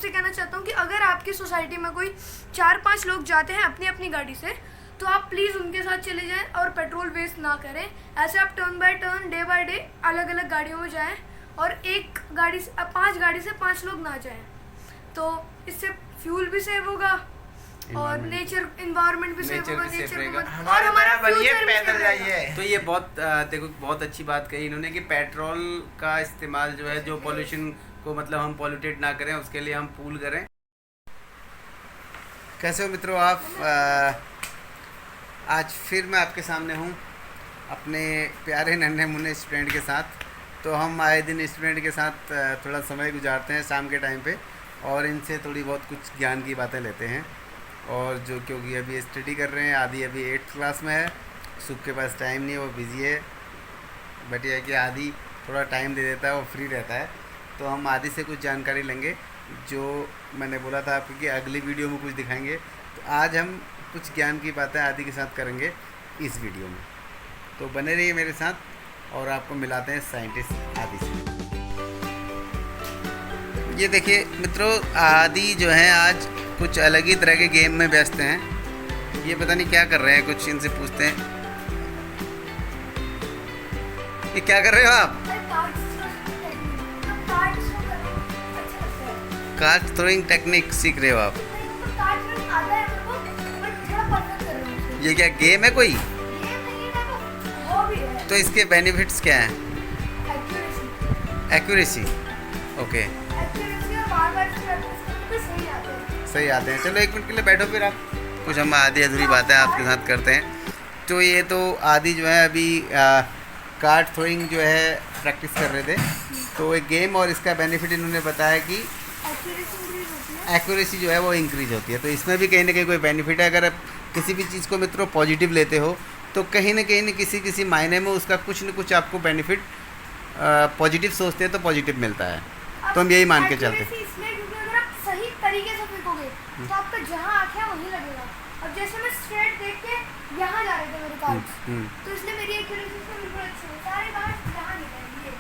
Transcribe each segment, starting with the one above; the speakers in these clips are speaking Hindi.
आपसे कहना चाहता हूँ कि अगर आपकी सोसाइटी में कोई 4-5 लोग जाते हैं अपनी अपनी गाड़ी से, तो आप प्लीज़ उनके साथ चले जाएं और पेट्रोल वेस्ट ना करें। ऐसे आप turn by turn, day by day अलग अलग गाड़ियों में जाएं और एक गाड़ी से 5 गाड़ी से 5 लोग ना जाएं, तो इससे फ्यूल भी सेव होगा और नेचर एनवायरनमेंट भी सेव होगा, और हमारा फ्यूचर पैदल जाइए। तो ये बहुत देखो बहुत अच्छी बात कही इन्होंने कि पेट्रोल का इस्तेमाल जो है, जो पॉल्यूशन को मतलब हम पॉल्यूटेड ना करें, उसके लिए हम पूल करें। कैसे हो मित्रों आप? आज फिर मैं आपके सामने हूँ अपने प्यारे नन्हे मुन्ने स्टूडेंट के साथ। तो हम आए दिन स्टूडेंट के साथ थोड़ा समय गुजारते हैं शाम के टाइम पे, और इनसे थोड़ी बहुत कुछ ज्ञान की बातें लेते हैं। और जो क्योंकि अभी स्टडी कर रहे हैं, आदि अभी 8th क्लास में है, सुख के पास टाइम नहीं है, वो बिज़ी है। बट यह है कि आदि थोड़ा टाइम दे देता है, वो फ्री रहता है। तो हम आदि से कुछ जानकारी लेंगे, जो मैंने बोला था आपको कि अगली वीडियो में कुछ दिखाएंगे। तो आज हम कुछ ज्ञान की बातें आदि के साथ करेंगे इस वीडियो में। तो बने रहिए मेरे साथ और आपको मिलाते हैं साइंटिस्ट आदि से। ये देखिए मित्रों, आदि जो है आज कुछ अलग ही तरह के गेम में व्यस्त हैं। ये पता नहीं क्या कर रहे हैं, कुछ इनसे पूछते हैं। ये क्या कर रहे हो आप? कार्ड थ्रोइंग टेक्निक सीख रहे हो आप? ये क्या गेम है कोई? तो इसके बेनिफिट्स क्या हैं? एक्यूरेसी। ओके, सही आते हैं। चलो 1 मिनट के लिए बैठो, फिर आप कुछ हम आधी अधूरी बातें आपके साथ करते हैं। तो ये तो आदि जो है अभी कार्ड थ्रोइंग जो है प्रैक्टिस कर रहे थे। तो एक गेम और इसका बेनिफिट इन्होंने बताया कि एक्यूरेसी जो है वो इंक्रीज होती है। तो इसमें भी कहीं ना कहीं कोई बेनिफिट है। अगर आप किसी भी चीज़ को मित्रों पॉजिटिव लेते हो, तो कहीं ना कहीं किसी मायने में उसका कुछ न कुछ आपको बेनिफिट पॉजिटिव सोचते हैं तो पॉजिटिव मिलता है। तो हम यही मान के चलते हैं। अगर आप सही तरीके से फेंकोगे तो आपका जहाँ आँख है वहीं लगेगा। अब जैसे मैं स्ट्रेट देख के यहाँ जा रहे थे मेरे कार्ड्स, तो इसलिए मेरी एक्यूरेसी बिल्कुल अच्छी है, सारे कार्ड्स यहाँ नहीं जाएंगे।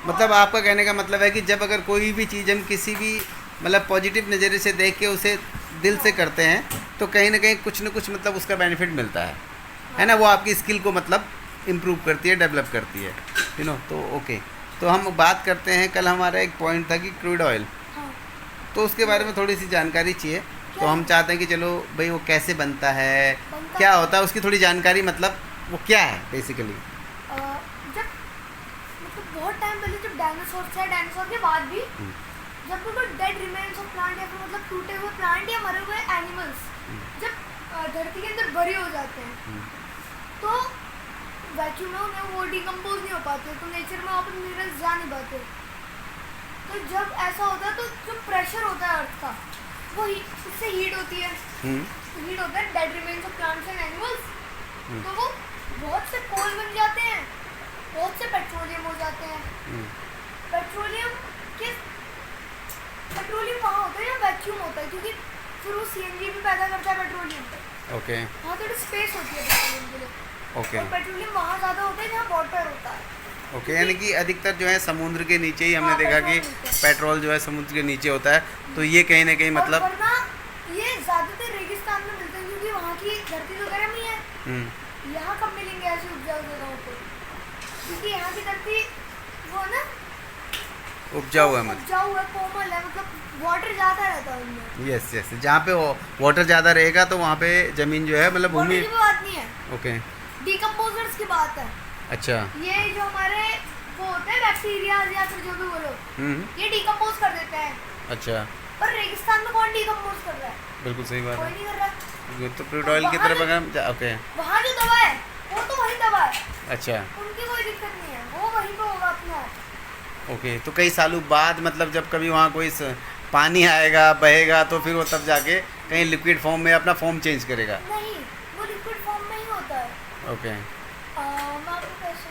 मतलब आपका कहने का मतलब है कि जब अगर कोई भी चीज़ हम किसी भी मतलब पॉजिटिव नज़रिए से देख के उसे दिल से करते हैं, तो कहीं ना कहीं कुछ न कुछ मतलब उसका बेनिफिट मिलता है ना। वो आपकी स्किल को मतलब इम्प्रूव करती है, डेवलप करती है, यू नो। तो ओके, तो हम बात करते हैं। कल हमारा एक पॉइंट था कि क्रूड ऑयल, तो उसके बारे में थोड़ी सी जानकारी चाहिए। तो हम चाहते हैं कि चलो भाई वो कैसे बनता है, क्या होता है, उसकी थोड़ी जानकारी, मतलब वो क्या है बेसिकली। जब मतलब बहुत टाइम पहले जब डायनासोर थे, डायनासोर के बाद भी जब कोई डेड रिमेन्स ऑफ प्लांट या फिर मतलब टूटे हुए प्लांट या मरे हुए एनिमल्स जब धरती के अंदर बड़े हो जाते हैं, तो वैक्यूम में उन्हें वो डिकम्पोज नहीं हो पाते, तो नेचर में वापस मिनरल्स जा नहीं पाते। तो जब ऐसा होता है तो जो प्रेशर होता है अर्थ का, वो उससे हीट होती है। हीट होता है dead remains of plants and animals, तो वो बहुत से कोल बन जाते हैं, बहुत से पेट्रोलियम हो जाते हैं। पेट्रोलियम वहाँ होता है या वैक्यूम होता है, क्योंकि फिर वो सीएनजी भी पैदा करता है पेट्रोलियम। ओके, वहाँ थोड़ी स्पेस होती है पेट्रोलियम के लिए। ओके, और पेट्रोलियम वहाँ ज़्यादा होता है जहाँ वाटर होता है। ओके, यानी कि अधिकतर जो है समुद्र के नीचे ही हमने देखा कि पेट्रोल जो है समुद्र के नीचे होता है। तो ये कहीं ना कहीं मतलब वरना ये ज़्यादातर रेगिस्तान में मिलते हैं, क्योंकि वहाँ की धरती तो गर्म ही है। यहाँ कब मिलेंगे ऐसे उपजाऊ जगहों पे, क्योंकि यहाँ की धरती वो ना उपजाऊ है, उपजाऊ है, कोमल है, मतलब वाटर ज़्यादा रहता है उनमें। यस यस, जहाँ पे वाटर ज़्यादा रहेगा तो वहाँ पे ज़मीन जो है मतलब भूमि। की बात नहीं है, ओके, डिकम्पोजर्स की बात है। अच्छा, ये जो हमारे वो होते हैं बैक्टीरिया या फिर जो भी बोलो, ये डिकम्पोज कर देते हैं। अच्छा, पर रेगिस्तान में कौन डिकम्पोज कर रहा है? बिल्कुल सही बात कोई है। नहीं कर रहा। तो क्रूड ऑयल की तरफ अगर हम ओके, वहाँ जो दवा है वो तो वही दवा है, अच्छा, उनकी कोई दिक्कत नहीं है, वो वहीं पे होगा अपना। ओके। तो कई सालों बाद मतलब जब कभी वहाँ कोई पानी आएगा, बहेगा, तो फिर वो तब जाके कहीं लिक्विड फॉर्म में अपना फॉर्म चेंज करेगा। नहीं, वो लिक्विड फॉर्म में ही होता है। ओके, मैं आपको कैसे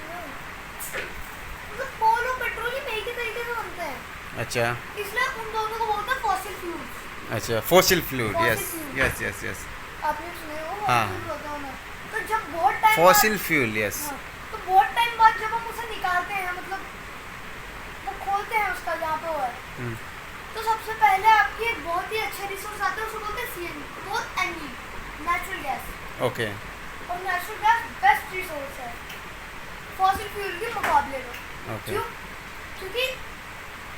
मतलब कोल और पेट्रोलियम एक ही तरीके से बनते हैं। अच्छा, इसलिए उन दोनों को बोलते हैं फॉसिल फ्यूल्स। अच्छा, fossil fluid, Fossil yes fuel। Yes yes yes, आपने सुने हो हाँ। फॉसिल होता है ना, तो जब बहुत टाइम फॉसिल फ्यूल, यस, तो बहुत टाइम बाद जब हम उसे निकालते हैं, मतलब वो खोलते हैं उसका जहाँ पे वो है, तो सबसे पहले आपकी एक बहुत ही अच्छा रिसोर्स आता है, उसको बोलते हैं CNG, बहुत एनजी, नेचुरल गैस। ओके और नेचुरल गैस बेस्ट रिसोर्स है फॉसिल फ्यूल के मुकाबले में। ओके क्यों? क्योंकि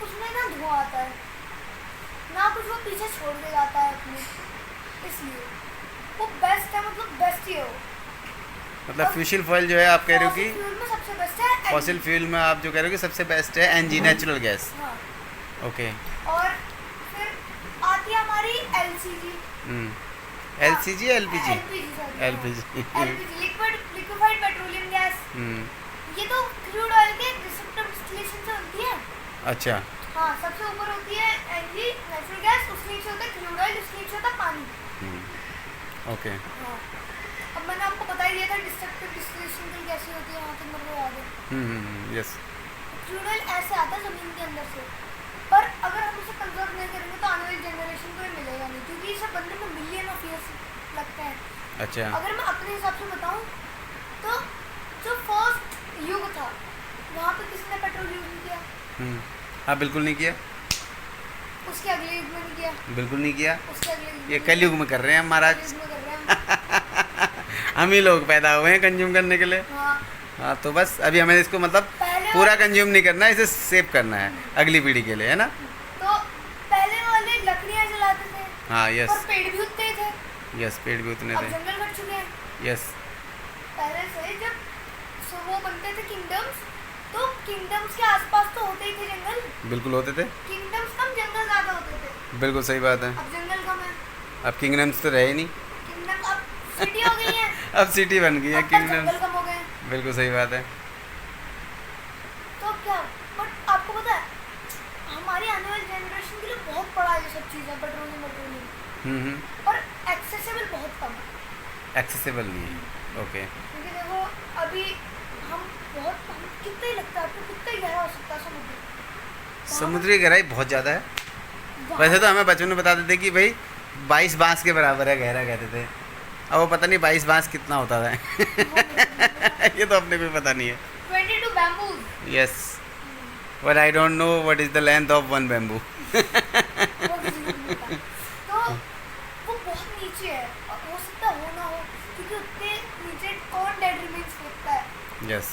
उसमें ना धुआं आता है ना कुछ, वो पीछे छोड़ के जाता है अपने, इसलिए वो बेस्ट है, मतलब बेस्ट ही है वो। मतलब फ्यूल फॉइल जो है आप कह रहे हो कि फॉसिल फ्यूल में सबसे बेस्ट है NG। फॉसिल फ्यूल में आप जो कह रहे हो कि सबसे बेस्ट है एनजी, नेचुरल गैस। हाँ। ओके और फिर आती है हमारी LCG, LCG LPG LPG LPG liquefied petroleum gas. ये तो क्रूड ऑयल के डिस्ट्रक्टिव डिस्टिलेशन से होती है। अच्छा हाँ, सबसे ऊपर होती है एनजी नेचुरल गैस, उसके नीचे होता है क्रूड ऑयल, उसके नीचे होता है पानी। ओके हाँ, अब मैंने आपको बता ही दिया था डिस्ट्रक्टिव डिस्टिलेशन की कैसी होती है, वहाँ तक मेरे को याद है। यस क्रूड ऑयल ऐसे आता है ज़मीन के अंदर से, पर अगर हम उसे कंजर्व नहीं करेंगे तो आने वाली जनरेशन को ये मिलेगा नहीं, क्योंकि इसे बनने में मिलियन ऑफ ईयर्स लगते हैं। अच्छा अगर मैं अपने हिसाब से बताऊं तो जो फर्स्ट युग था वहाँ पे किसने पेट्रोल यूज नहीं किया? हाँ बिल्कुल नहीं किया, उसके अगले युग में नहीं किया, बिल्कुल नहीं किया। उसके अगले युग ये में कलयुग में कर रहे हैं हम महाराज। युग में कर रहे हैं हम ही लोग पैदा हुए हैं कंज्यूम करने के लिए। हाँ, हाँ तो बस अभी हमें इसको मतलब पहले पूरा कंज्यूम नहीं करना है, इसे सेव करना है अगली पीढ़ी के लिए, है ना। तो पहले वाले लकड़ियाँ जलाते थे हाँ यस और पेड़ भी उगते थे, यस, पेड़ भी उतने अब थे। जंगल कट चुके हैं। यस पहले से जब वो बनते थे किंगडम्स, तो किंगडम्स के आसपास तो होते ही थे जंगल, बिल्कुल होते थे, किंगडम्स कम जंगल ज़्यादा होते थे। बिल्कुल सही बात है। अब जंगल कम है, अब किंगडम्स तो रहे नहीं, किंगडम अब सिटी हो गई है, अब सिटी बन गई है अब तक जंगल किंगडम्स। कम हो गए हैं। बिल्कुल सही बात है। तो क्या, बट आपको पता है हमारी आने वाली जनरेशन के लिए बहुत बड़ा ये सब चीज़ें, पेट्रोलियम और एक्सेसिबल बहुत कम है, एक्सेसिबल नहीं है। ओके क्योंकि देखो अभी हम कितना ही लगता है आपको, कितना ही गहरा हो सकता है समुद्र? समुद्री गहराई बहुत ज़्यादा है। वैसे तो हमें बचपन में बताते थे कि भाई 22 बांस के बराबर है गहरा, कहते थे। अब वो पता नहीं 22 बांस कितना होता था ये तो अपने को पता नहीं है। 22 bamboos. Yes, but I don't know what is the length of one bamboo. वो किसी को नहीं पता। तो वो बहुत नीचे है, और हो सकता हो ना हो, क्योंकि उतने नीचे कौन डेड रिमेन्स फेंकता है? यस,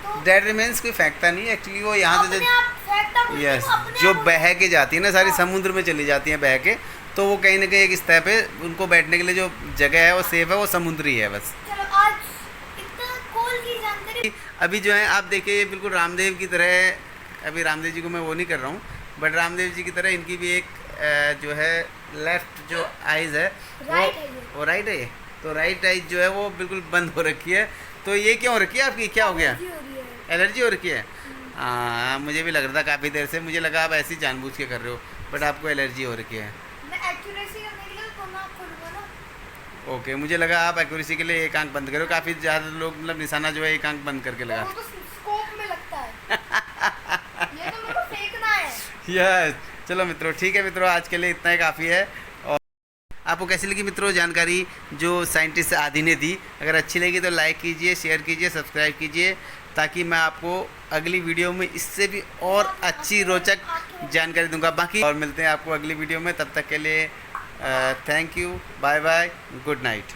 तो डेड रिमेन्स कोई फेंकता नहीं एक्चुअली, वो यहाँ से अपने आप फेंकता बोलते हैं, यस वो अपने जो आप बह के जाती है ना सारी हाँ। समुद्र में चली जाती हैं बह के, तो वो कहीं ना कहीं एक स्तर पे उनको बैठने के लिए जो जगह है वो सेफ है, वो समुद्री है बस। चलो आज इतना कोल की जानकारी। अभी जो है आप देखिए ये बिल्कुल रामदेव की तरह, अभी रामदेव जी को मैं वो नहीं कर रहा हूँ, बट रामदेव जी की तरह इनकी भी एक जो है लेफ्ट जो आइज़ है राइट है ये। वो राइट है, तो राइट आइज जो है वो बिल्कुल बंद हो रखी है। तो ये क्यों हो रखी है आपकी, क्या हो गया? एलर्जी हो रही है। एलर्जी हो रखी है? हाँ मुझे भी लग रहा था काफ़ी देर से, मुझे लगा आप ऐसे ही जानबूझ के कर रहे हो, बट आपको एलर्जी हो रखी है। मैं एक्यूरेसी करने के लिए तो ना खोलूंगा ना। ओके, मुझे लगा आप एक्यूरेसी के लिए एक आंख बंद करो। काफ़ी ज़्यादा लोग मतलब निशाना जो है एक आंख बंद करके लगा। वो तो स्कोप में लगता है ये तो मेरे को फेंकना है। यस, चलो मित्रों ठीक है मित्रों, आज के लिए इतना ही काफ़ी है। और आपको कैसी लगी मित्रों जानकारी जो साइंटिस्ट आदि ने दी? अगर अच्छी लगी तो लाइक कीजिए, शेयर कीजिए, सब्सक्राइब कीजिए, ताकि मैं आपको अगली वीडियो में इससे भी और अच्छी रोचक जानकारी दूंगा। बाकी और मिलते हैं आपको अगली वीडियो में, तब तक के लिए thank you, bye bye, good night.